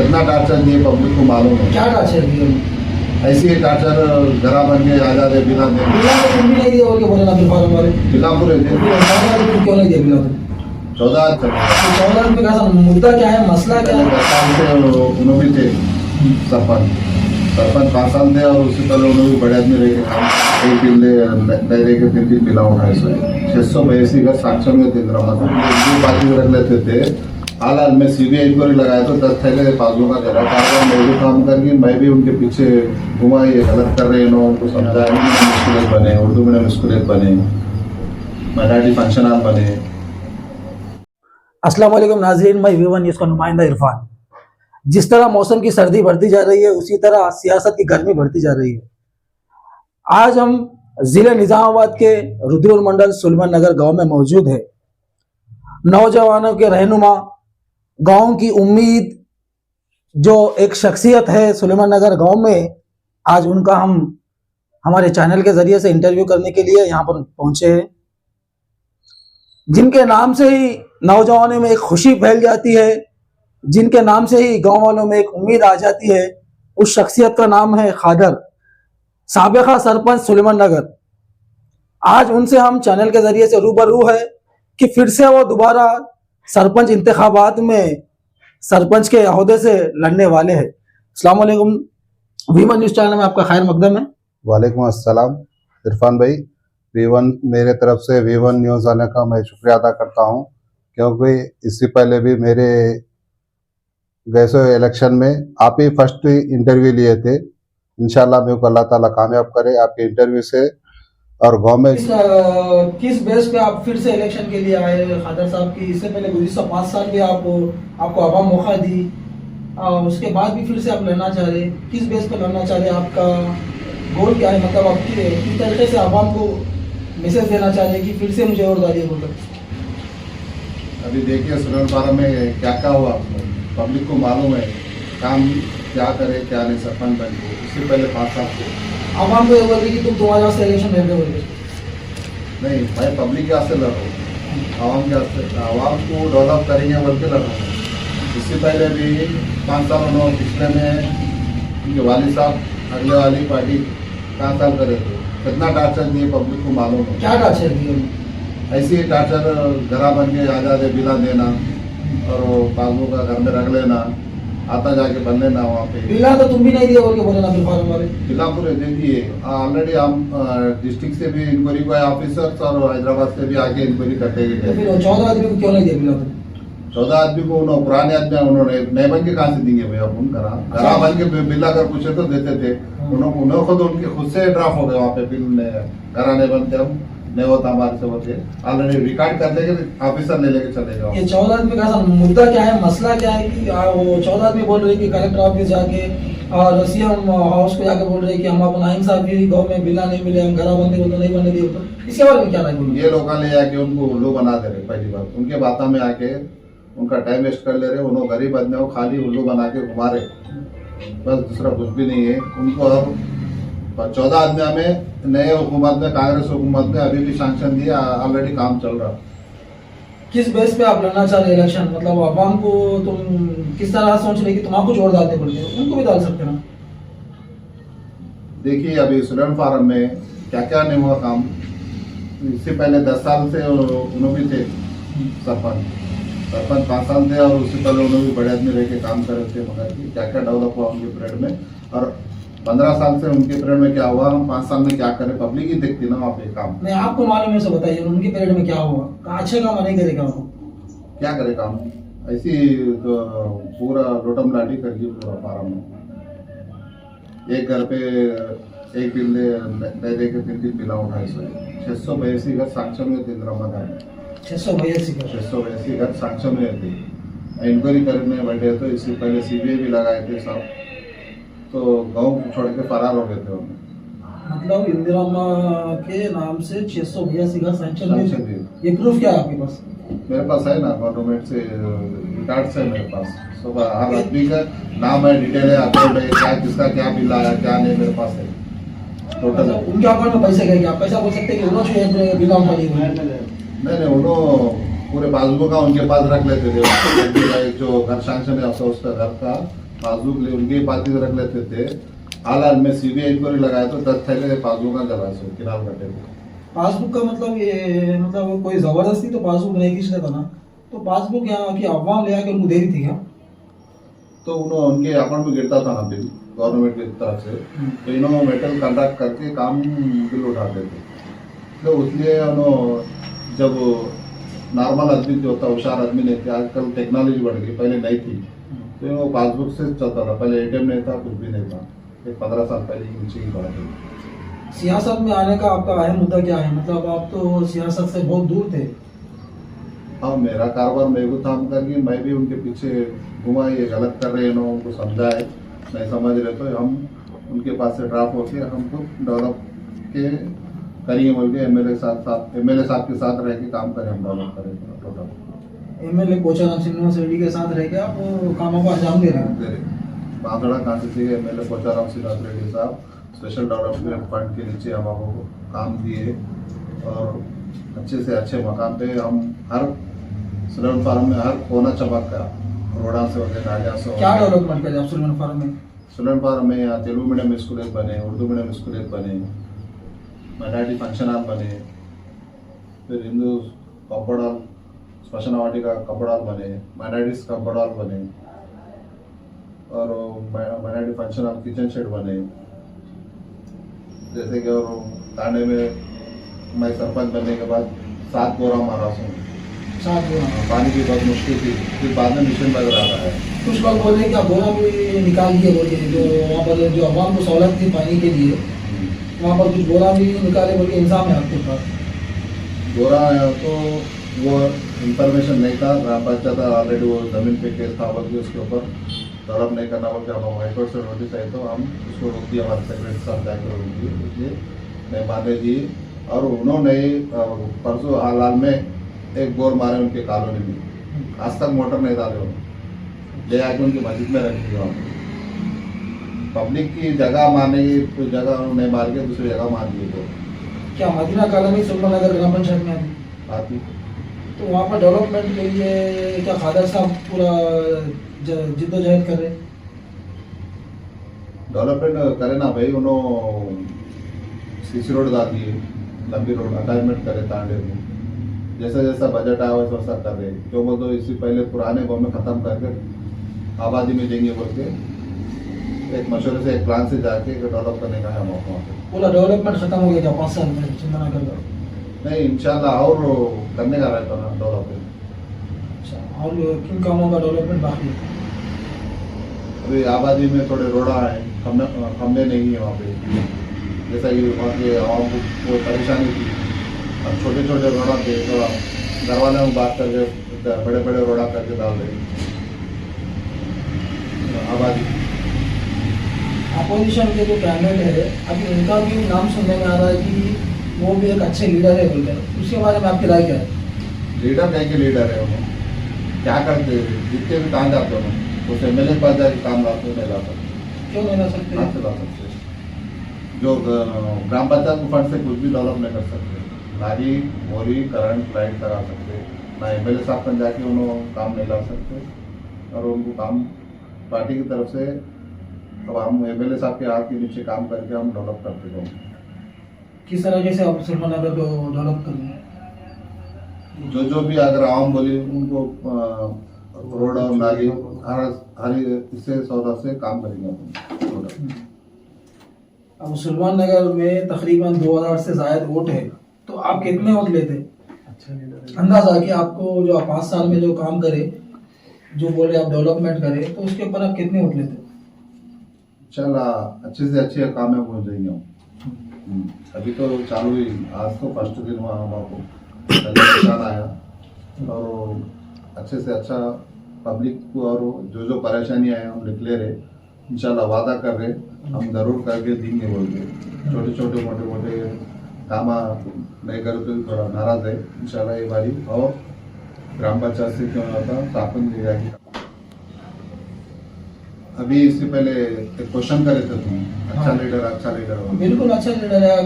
कितना टार्चर दिए पब्लिक को मालूम है। क्या टार्चर दिया उन्होंने? ऐसे ही टार्चर घरा बन के आ जाते बिना दे बिला तो तुम भी नहीं दिया बोल के बोले ना फिर फार्म वाले। बिना पूरे दे 14 रुपये क्यों नहीं दिया बिला तो? 14 तो 14 रुपये का मुद्दा क्या है, मसला क्या है? से उन्होंने भी थे सरपंच 5 साल थे और उससे पहले उन्होंने भी बड़े आदमी रह के काम एक बिल्ले नहीं रह के 3 बिला उठाए 682 का साक्ष्य में थे बाकी रख लेते थे। हाल में सीबीआई इंक्वायरी लगाया तो 10 थैले पासबुक का दे रहा था। मैं भी काम करके मैं भी उनके पीछे घुमा, ये गलत कर रहे हैं, उनको समझाया स्कूल बने, उर्दू मीडियम स्कूल बने, मराठी फंक्शन हॉल बने। अस्सलाम वालेकुम नाज़रीन, मैं V1 न्यूज़ का नुमाइंदा इरफान। जिस तरह मौसम की सर्दी बढ़ती जा रही है उसी तरह सियासत की गर्मी बढ़ती जा रही है। आज हम जिले निजामाबाद के रुद्रपुर मंडल सुलेमान नगर गांव में मौजूद है। नौजवानों के रहनुमा, गांव की उम्मीद, जो एक शख्सियत है सुलेमान नगर गांव में, आज उनका हम हमारे चैनल के जरिए से इंटरव्यू करने के लिए यहाँ पर पहुंचे हैं। जिनके नाम से ही नौजवानों में एक खुशी फैल जाती है, जिनके नाम से ही गांव वालों में एक उम्मीद आ जाती है, उस शख्सियत का नाम है खादर, साबिका सरपंच सुलेमान नगर। आज उनसे हम चैनल के जरिए से रूबरू है कि फिर से वो दोबारा सरपंच इंतखाबात में सरपंच के अहदे से लड़ने वाले हैं। अस्सलाम वालेकुम, V1 न्यूज़ चैनल में आपका खैर मकदम है। वालेकुम अस्सलाम इरफान भाई। V1 मेरे तरफ से V1 न्यूज़ आने का मैं शुक्रिया अदा करता हूं, क्योंकि इससे पहले भी मेरे गए इलेक्शन में आप ही फर्स्ट इंटरव्यू लिए थे। इंशाल्लाह मेरे को अल्लाह ताला कामयाब करे आपके इंटरव्यू से। और गाँव में किस बेस पे आप फिर से इलेक्शन के लिए आए खादर साहब की? इससे पहले गुज़िश्ता 5 साल भी आपको आवाम मौका दी, उसके बाद भी फिर से आप लड़ना चाह रहे, किस बेस पे लड़ना चाह रहे? आपका गोल क्या है? मतलब आप किस तरीके से आवाम को मैसेज देना चाह रहे कि फिर से मुझे और डालिए बोलो? अभी देखिए सुलेमान फार्म में क्या क्या हुआ, पब्लिक को मालूम है काम क्या करे क्या नहीं। सरपंच बन के उससे पहले 5 साल से आवाम को ये बोल रही कि तुम तुम्हारे वास्ते इलेक्शन लड़ रहे हो। नहीं, मैं पब्लिक के वास्ते लड़ रहा हूँ, आवाम के वास्ते। आवाम को डेवलप करेंगे बोल के लड़ रहा हूँ। इससे पहले भी 5 साल उन्होंने पिछले में उनके वाली साहब अगले वाली पार्टी 5 साल करे थे। कितना टार्चर दिए पब्लिक को मालूम है। क्या टार्चर दिया? ऐसे ही टार्चर घरा बन के आ जाते बिना देना और पासबुक का घर में रख लेना, आता जाके बन लेना वहाँ पे। बिला तो तुम भी नहीं दिया बोल के बोले ना फिर फार्म वाले। बिला पूरे दे दिए। ऑलरेडी हम डिस्ट्रिक्ट से भी इंक्वायरी को ऑफिसर्स और हैदराबाद से भी आके इंक्वायरी करते तो गए। फिर 14 आदमी को क्यों नहीं दिया बिला? 14 आदमी को उन्होंने पुराने आदमी उन्होंने नए बन के कहाँ से देंगे भैया? उन घरा बन के बिल अगर पूछे तो देते थे। उन्होंने खुद उनके खुद से ड्राफ्ट हो गए वहाँ पे बिल घरा नहीं बनते, हम नहीं होता हमारे से होते। ऑलरेडी रिकॉर्ड कर लेंगे, ऑफिसर ले लेके चले जाओ। ये 14 आदमी का मुद्दा क्या है, मसला क्या है कि वो 14 आदमी बोल रहे कि कलेक्टर ऑफिस जाके और सीएम हाउस को जाके बोल रहे कि हम अपना इंसाफी गाँव में बिला नहीं मिले, हम घरा बनने को तो नहीं बनने दिए। तो इसके बारे में क्या राय? ये लोग ले आके उनको उल्लू बना दे रहे। पहली बात उनके बातों में आके उनका टाइम वेस्ट कर ले रहे। उन्होंने गरीब आदमी को खाली उल्लू बना के घुमा रहे, बस दूसरा कुछ भी नहीं है उनको। अब 14 आदमी में नए हुकूमत में, कांग्रेस हुकूमत में अभी भी सैंक्शन दिया, ऑलरेडी काम चल रहा। किस बेस पे आप लड़ना चाह रहे इलेक्शन? मतलब आवाम को तुम किस तरह सोच रहे कि तुम आपको जोड़ डालते बोलते, उनको भी डाल सकते ना? देखिए अभी सुलेमान फार्म में क्या क्या नहीं हुआ काम। इससे पहले 10 साल से उन्होंने भी थे सरपंच 5 साल थे और उससे पहले उन्होंने भी बड़े आदमी रह के काम कर रहे थे। मगर क्या क्या डेवलप हुआ उनके पीरियड में, और 15 साल से उनके पीरियड में क्या हुआ, हम 5 साल में क्या करें, पब्लिक ही देखती ना वहाँ पे काम। नहीं, आपको मालूम है, से बताइए उनके पीरियड में क्या हुआ? अच्छे काम नहीं करेगा वो, क्या करे काम? ऐसी तो पूरा लोटम लाठी कर दी पूरा फार्म में। एक घर पे एक बिल नहीं दे के 3 बिला उठाए 682 घर सैंक्शन में थे। इंदिरा में 682 घर सैंक्शन में थे। इंक्वायरी करने बैठे तो इससे पहले सीबीआई भी लगाए थे साहब, तो गाँव छोड़ के फरार हो गए थे उन्हें। मतलब इंदिरा के नाम से 682 का सैंक्शन में। ये प्रूफ क्या है आपके पास? मेरे पास है ना, गवर्नमेंट से रिकॉर्ड है मेरे पास। सुबह हर आदमी का नाम है, डिटेल है, अकाउंट है, क्या किसका क्या बिल आया क्या नहीं, मेरे पास है टोटल। उनके अकाउंट में पैसे गए क्या? पैसा बोल सकते हैं कि उन्होंने बिल उठा लिया? नहीं, उन्होंने पूरे पासबुक का उनके पास रख लेते थे। जो घर सैंक्शन है उसका घर का पासबुक ले उनके पार्टी रख लेते थे। हाल में सीबीआई इंक्वायरी लगाया तो 10 थैले पासबुक का जला सो किनाल कटे थे। पासबुक का मतलब ये मतलब कोई जबरदस्ती तो पासबुक नहीं खींच लेता ना, तो पासबुक यहाँ की अवाम ले आके उनको दे रही थी क्या? तो उन्होंने उनके अकाउंट में गिरता था ना बिल गवर्नमेंट की तरफ से, तो इन्होंने मेटल कॉन्ट्रैक्ट करके काम बिल उठाते थे। तो इसलिए उन्होंने जब नॉर्मल आदमी जो होता होशियार आदमी नहीं थे, आजकल टेक्नोलॉजी बढ़ गई, पहले नहीं थी, तो वो पासबुक से चलता था। पहले एटीएम नहीं था, कुछ भी नहीं था। एक 15 साल पहले की नीचे की बात है। सियासत में आने का आपका अहम मुद्दा क्या है? मतलब आप तो सियासत से बहुत दूर थे। हाँ, मेरा कारोबार मेरे को थाम करके मैं भी उनके पीछे घुमा, ये गलत कर रहे हैं, उनको समझाए, नहीं समझ रहे तो हम उनके पास से ड्राप होके हमको डेवलप के करिए बोल के एमएलए साहब के साथ रह के काम करें, हम डेवलप करें टोटल। एमएलए पोचाराम श्रीनिवास रेड्डी के साथ रह के आप कामों को अंजाम दे रहे हैं। बांसवाड़ा कॉन्स्टिट्यूंसी के एमएलए पोचाराम श्रीनिवास रेड्डी साहब स्पेशल डेवलपमेंट फंड के नीचे हम आपको काम दिए और अच्छे से अच्छे मकाम पे हम हर सुलेमान फार्म में हर कोना चमक का रोड़ा से होते नालियाँ से क्या डेवलपमेंट करे आप सुलेमान फार्म में? सुलेमान फार्म में यहाँ तेलुगु मीडियम स्कूल एक बने, उर्दू मीडियम स्कूल एक बने, मराठी फंक्शन हॉल बने, फिर हिंदू कंपाउंड हॉल स्मशान वाटिका कंपाउंड हॉल बने, माइनॉरिटीज कंपाउंड हॉल बने और minority function hall kitchen shed बने। जैसे कि और तांडे में मैं सरपंच बनने के बाद 7 बोरा मारा हूँ, 7 बोरा पानी की बहुत मुश्किल थी, फिर बाद में मिशन लग रहा है। कुछ लोग बोल रहे हैं कि आप बोरा भी निकाल दिए बोल के, जो वहाँ पर जो आवाम को सहूलत थी पानी के लिए, वहाँ पर कुछ बोरा भी निकाले बोल के इंतजाम है आपके पास? बोरा तो वो इंफॉर्मेशन नहीं था, ग्राम पंचायत ऑलरेडी वो जमीन पे केस था बोल के उसके ऊपर डेवलप नहीं करना बोल के हम हाईकोर्ट से नोटिस आई तो हम उसको रोक दिया, हमारे सेक्रेटरी साहब जाकर रोक दिए, इसलिए नहीं माने जी। और उन्होंने परसों हाल में एक बोर मारे उनके कॉलोनी में, आज तक मोटर नहीं डाले, उन्होंने ले आके उनकी मस्जिद में रख दिया। पब्लिक की जगह माने तो जगह नहीं मार के दूसरी जगह मान दिए। तो क्या मदीना कॉलोनी सुलेमान नगर ग्राम पंचायत में आती तो वहाँ पर डेवलपमेंट के लिए क्या खादर साहब पूरा जिद्दोजहद कर रहे? डेवलपमेंट करे ना भाई, उन्होंने सीसी रोड डाल दिए, लंबी रोड अटैचमेंट करे तांडे में, जैसा जैसा बजट आया वैसा वैसा कर रहे। क्यों बोल दो, इससे पहले पुराने गाँव में ख़त्म करके आबादी में देंगे बोल के एक मशवरे से एक प्लान से जाके डेवलप करने का है मौका। पूरा डेवलपमेंट खत्म हो गया क्या 5 साल में? चिंता ना कर लो, नहीं इंशाल्लाह और करने का रहता ना डेवलपमेंट। अच्छा, और किन कामों का डेवलपमेंट बाकी है? अभी आबादी में थोड़े रोड़ा है, खम्भे नहीं है वहाँ पे, जैसा कि वहाँ के आवाम को कोई परेशानी थी। अब छोटे छोटे रोड़ा थे, थोड़ा घर वाले में बात करके बड़े बड़े रोड़ा करके डाल रहे आबादी। अपोजिशन के जो कैंडिडेट है अभी उनका भी नाम सुनने में आ रहा है कि वो भी एक अच्छे लीडर है बोलकर, उसके बारे में आपकी राय क्या है? लीडर कहीं के लीडर है, उन्होंने क्या करते हैं, जितने भी काम जाते हो उस एमएलए के पास जाके काम लाते नहीं ला सकते। क्यों नहीं ला सकते? हाथ से ला सकते, जो ग्राम पंचायत के फंड से कुछ भी डेवलप नहीं कर सकते, ना ही मोरी करंट लाइट लगा सकते, ना एमएलए साहब पर जाके उन्होंने काम नहीं ला सकते। और उनको काम पार्टी की तरफ से, अब हम एमएलए साहब के हाथ के नीचे काम करके हम डेवलप करते हैं। किस तरीके से आप सुलेमान नगर को डेवलप करेंगे? जो भी अगर आवाम बोली उनको रोड और नाली हर इससे सौदा से काम करेंगे अपन। अब सुलेमान नगर में तकरीबन 2000 से ज़ायद वोट है, तो आप कितने वोट लेते? अंदाजा कि आपको जो 5 साल में जो काम करे, जो बोले आप डेवलपमेंट करे, तो उसके ऊपर आप कितने वोट लेते? इंशाल्लाह अच्छे से अच्छे काम में पहुंच जाएंगे हम। अभी तो चालू ही, आज तो फर्स्ट दिन वहाँ हमको निशान आया और अच्छे से अच्छा पब्लिक को और जो परेशानी आए हम डिक्लेयर है, इंशाल्लाह वादा कर रहे हम ज़रूर करके देंगे बोल के। छोटे छोटे मोटे काम नहीं करे तो थोड़ा नाराज है, इंशाल्लाह ये बारी और ग्राम पंचायत से क्यों होता स्थापन दी जाएगी। अभी इससे पहले एक क्वेश्चन करे थे तुम, अच्छा लीडर हो। बिल्कुल अच्छा लीडर है,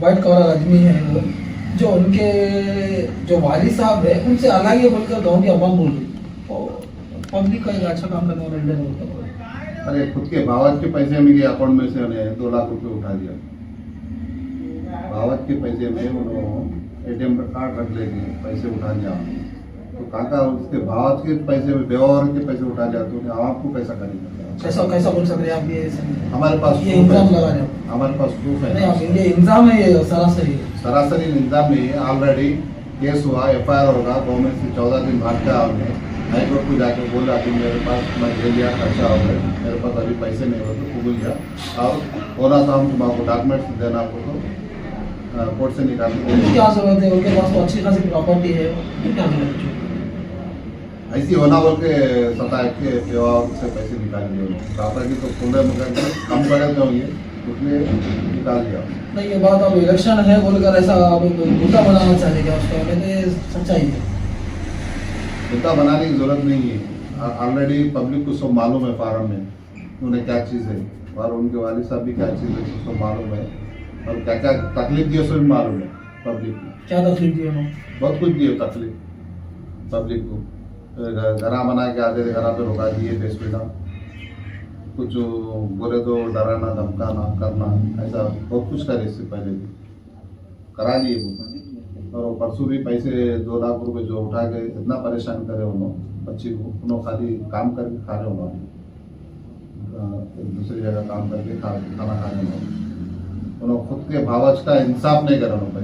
वाइट कलर आदमी है वो, जो उनके जो वालिद साहब है उनसे अलग ही बोलकर गाँव की आवाम बोल रही, पब्लिक का एक अच्छा काम करने वाला लीडर होता है। अरे खुद के भावत के पैसे मेरे अकाउंट में से उन्हें 2 लाख रुपए उठा दिया। भावत के पैसे में उन्होंने ATM कार्ड रख लेके पैसे उठा लिया। तो काका उसके भावत के पैसे में बेवर के पैसे उठा लिया तो उन्हें आपको कैसा करेगा? कैसा कैसा बोल सकते हैं आप ये हमारे पास ये proof इल्जाम है। लगा रहे हैं? हमारे पास प्रूफ नहीं आप है। ये इल्जाम है, ये सरासरी है। सरासरी इल्जाम नहीं है। ऑलरेडी केस हुआ, FIR होगा। गवर्नमेंट से 14 दिन भाग का हमने हाई कोर्ट को जाके बोला कि मेरे पास मैं दे लिया, खर्चा हो गया, मेरे पास अभी पैसे नहीं हो तो कबूल गया और होना था हम तुम्हारा डॉक्यूमेंट्स देना आपको तो कोर्ट से निकाल के उनकी क्या जरूरत है? उनके पास तो अच्छी खासी प्रॉपर्टी है, उनकी क्या जरूरत है? ऐसी होना बोल के सता के से पैसे निकाल लिए। प्रॉपर्टी तो खुले मगर कम करे तो ये उसने निकाल दिया। नहीं ये बात अब इलेक्शन है बोलकर ऐसा आप मुद्दा बनाना चाहते क्या उसका? मैं तो ये सच्चाई है। मुद्दा बनाने की जरूरत नहीं है। ऑलरेडी पब्लिक को सब मालूम है फार्म में उन्हें क्या चीज़ है और उनके वालिद साहब भी क्या चीज़ है सब मालूम है और क्या क्या तकलीफ दी उसमें भी मालूम है पब्लिक को। क्या तकलीफ दी उन्होंने? बहुत कुछ दिए तकलीफ पब्लिक को। घरा बना के आते थे, घरा पे रुका दिए थे स्पीड कुछ बोले तो डराना धमकाना करना ऐसा बहुत कुछ करे। इससे पहले भी करा लिए वो। और वो परसों भी पैसे 2 लाख रुपए जो उठा के इतना परेशान करे उन्होंने बच्ची को। उन्होंने खाली काम करके खा रहे उन्होंने एक दूसरी जगह काम करके खाना खा रहे उन्होंने खुद के भावच का इंसाफ नहीं करा उन्होंने।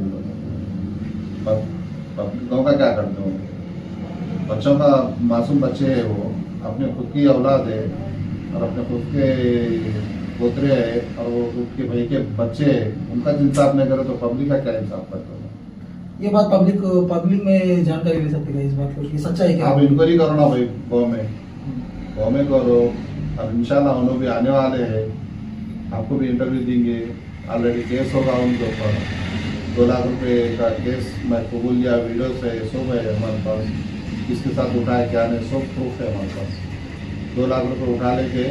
पब्लिकों का क्या करते हो? बच्चों का मासूम बच्चे है वो, अपने खुद की औलाद है और अपने खुद के पोतरे है और वो खुद के भाई के बच्चे है, उनका इंसाफ नहीं करे तो पब्लिक का क्या इंसाफ करते हो? ये बात पब्लिक में जानकारी ले सकते हैं इस बात को कि सच्चाई क्या आप है? इंक्वायरी करो ना भाई गाँव में करो। अब इंशाल्लाह उन्होंने भी आने वाले हैं, आपको भी इंटरव्यू देंगे। ऑलरेडी केस होगा उनके ऊपर 2 लाख रुपए का केस मैं कबूल लिया। वीडियोस है सब है हमारे पास, किसके साथ उठाया क्या नहीं सब प्रूफ है हमारे पास। 2 लाख रुपए उठा लेके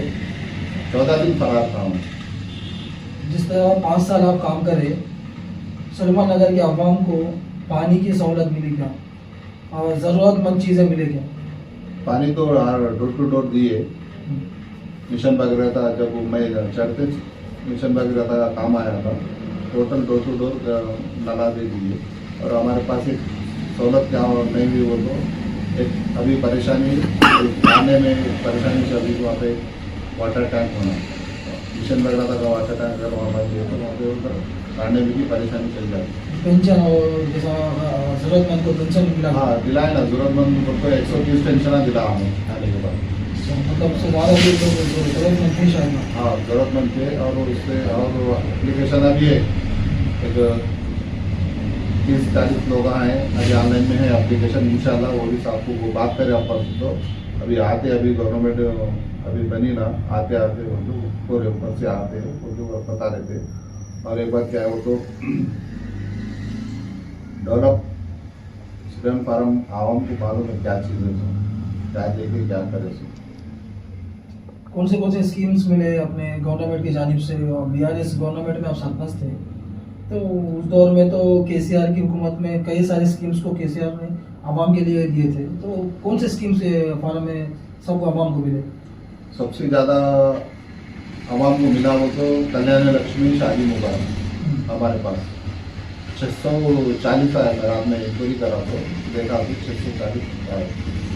14 दिन फरार था मैं। जिस तरह 5 साल आप काम करे, सलमान नगर के अवाम को पानी की सहूलत मिली क्या और ज़रूरतमंद चीज़ें मिली क्या? पानी तो डोर टू डोर दिए। मिशन भगीरथ जब मैं चढ़ते मिशन भगीरथ का काम आया था, टोटल डोर टू डोर नाला दे दिए। और हमारे पास एक सहूलत क्या नहीं हुई वो तो एक अभी परेशानी खाने में परेशानी चल रही। वहाँ पे वाटर टैंक होना, मिशन भगीरथ का वाटर टैंक अगर वहाँ पर तो वहाँ पे उधर खाने में भी परेशानी चल जाती। पेंशन और जैसा ज़रूरतमंद को पेंशन मिला? हाँ दिलाए ना, जरूरतमंद को 130 पेंशन दिला हमें आने के बाद। मतलब 12 दिन तो ज़रूरतमंद थे शायद। हाँ जरूरतमंद थे और उससे और एप्लीकेशन अभी है एक 30-40 लोग हैं अभी ऑनलाइन में है एप्लीकेशन। इंशाल्लाह वो भी आपको वो बात करें आप तो अभी आते अभी गवर्नमेंट अभी बनी ना, आते आते वो लोग पूरे ऊपर से आते वो लोग बता रहे थे। और एक बात क्या है वो तो डेवलप स्टूडेंट फार्म आवाम को मालूम है क्या चीज़ है, क्या देखे क्या करे। कौन से स्कीम्स मिले अपने गवर्नमेंट की जानिब से? और BRS गवर्नमेंट में आप सरपंच थे तो उस दौर में तो KCR की हुकूमत में कई सारे स्कीम्स को KCR ने आवाम के लिए दिए थे। तो कौन से स्कीम्स फार्म में सबको आवाम को मिले? सबसे ज़्यादा आवाम को मिला वो तो कल्याण लक्ष्मी शादी मुबारक हमारे पास 640 आया। अगर आपने इंक्वायरी करा तो देखा कि 640 आए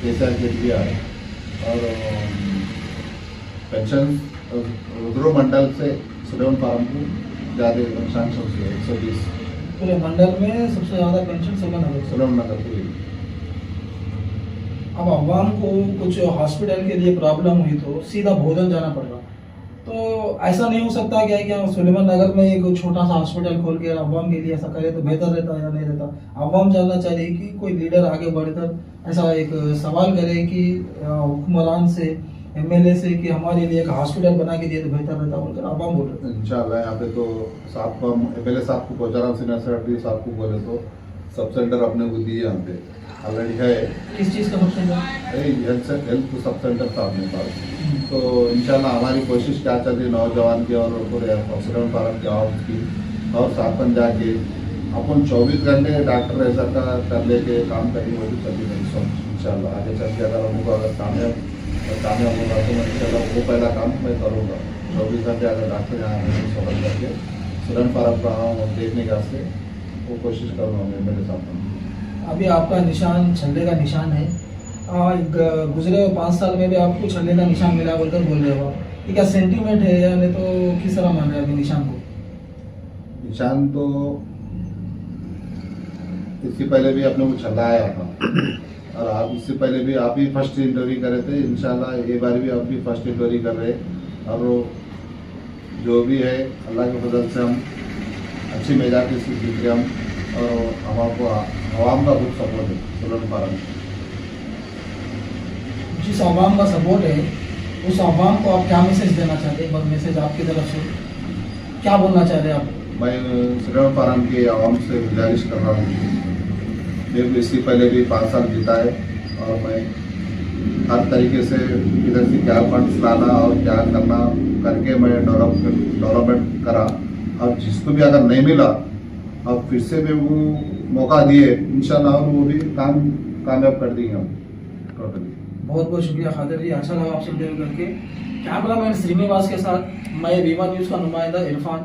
KCR के लिए आए। और पेंशन रुद्रो मंडल से सुलेवन फार्म को ज़्यादा सैंक्शन से 120 पूरे मंडल में सबसे ज़्यादा पेंशन सुलेवन नगर से। सुलेवन नगर को। अब आवाम को कुछ हॉस्पिटल के लिए प्रॉब्लम हुई तो सीधा भोजन जाना पड़ रहा, तो ऐसा नहीं हो सकता क्या कि हम सुलेमान नगर में एक छोटा सा हॉस्पिटल खोल के आवाम के लिए ऐसा करे तो बेहतर रहता या नहीं रहता? आवाम जानना चाहिए कि कोई लीडर आगे बढ़कर ऐसा एक सवाल करे कि हुक्मरान से MLA से कि हमारे लिए एक हॉस्पिटल बना के दिए तो बेहतर रहता, बोलकर आवाम बोल रहे। इंशाल्लाह यहाँ पे तो साहब को MLA साहब को पहुँचा सिन्हा साहब को बोले तो सब सेंटर अपने को दिए यहाँ पे ऑलरेडी है। किस चीज़ का sub centre? Health sub centre था अपने पास। तो इंशाल्लाह हमारी कोशिश क्या चल रही है नौजवान की और पूरे हॉस्पिटल फार्म की आवाम की और सापन जाके अपन 24 घंटे डॉक्टर ऐसा का कर लेके काम करेंगे वो भी चली नहीं। इंशाल्लाह आगे चल के अगर हमको अगर कामयाब मैं कामयाब होगा तो मैं इंशाल्लाह वो पहला काम मैं करूँगा। 24 घंटे अगर डॉक्टर यहाँ नहीं सहूलत करके स्टूडेंट फार्म का देखने का से वो कोशिश करूँगा मैं मेरे साथ। अभी आपका निशान छल्ले का निशान है। गुजरे 5 साल में भी आपको छल्ले का निशान मिला बोलकर बोल रहे हो आप। ये क्या सेंटीमेंट है या नहीं तो किस तरह मान रहे हैं अभी निशान को? निशान तो इससे पहले भी अपने को छल्ला आया था और आप इससे पहले भी आप ही फर्स्ट इंटरव्यू करे थे। इंशाल्लाह ये बार भी आप भी फर्स्ट इंटरव्यू कर रहे हैं और वो जो भी है अल्लाह के फजल से हम अच्छी मेजाज से जीत रहे हम और हमारे आवाम का बहुत सपोर्ट है स्टूडेंट फार्म। जिस आवाम का सपोर्ट है उस आवाम को आप क्या मैसेज देना चाहते हैं? बस मैसेज आपकी तरफ से क्या बोलना चाहते हैं आप? मैं स्टूडेंट फार्म के आवाम से गुजारिश कर रहा हूँ। मेरे इससे पहले भी 5 साल जीता है और मैं हर तरीके से इधर से क्या फंड्स लाना और क्या करना करके मैं डेवलपमेंट करा और जिसको भी अगर नहीं मिला और फिर से भी वो मौका दिए इंशाल्लाह और वो भी कामयाब कर देंगे हम टोटली। बहुत बहुत शुक्रिया खादर जी, अच्छा लगा आपसे इंटरव्यू करके। कैमरामैन श्रीनिवास के साथ मैं वीवन न्यूज़ का नुमाइंदा इरफान।